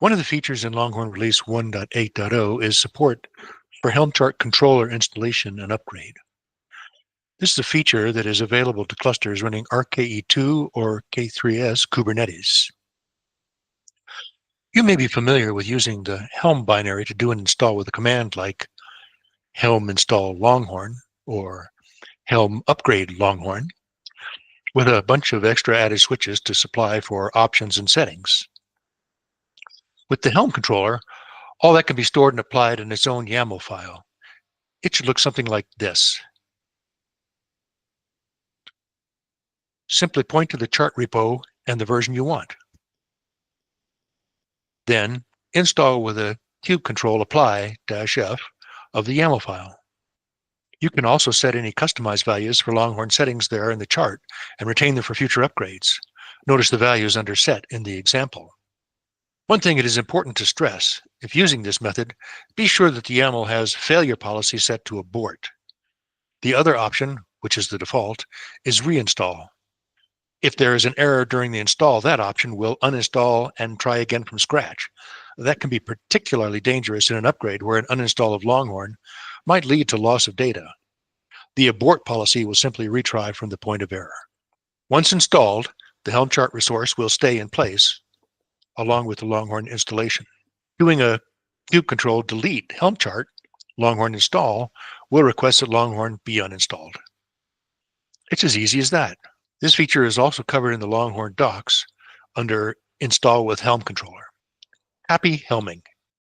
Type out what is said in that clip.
One of the features in Longhorn Release 1.8.0 is support for HelmChart Controller installation and upgrade. This is a feature that is available to clusters running RKE2 or K3s Kubernetes. You may be familiar with using the Helm binary to do an install with a command like Helm install Longhorn or Helm upgrade Longhorn, with a bunch of extra added switches to supply for options and settings. With the Helm controller, all that can be stored and applied in its own YAML file. It should look something like this. Simply point to the chart repo and the version you want. Then install with a kubectl apply-f of the YAML file. You can also set any customized values for Longhorn settings there in the chart and retain them for future upgrades. Notice the values under set in the example. One thing it is important to stress, if using this method, be sure that the YAML has failure policy set to abort. The other option, which is the default, is reinstall. If there is an error during the install, that option will uninstall and try again from scratch. That can be particularly dangerous in an upgrade where an uninstall of Longhorn might lead to loss of data. The abort policy will simply retry from the point of error. Once installed, the HelmChart resource will stay in place along with the Longhorn installation. Doing a kubectl delete HelmChart Longhorn install will request that Longhorn be uninstalled. It's as easy as that. This feature is also covered in the Longhorn docs under Install with Helm Controller. Happy helming!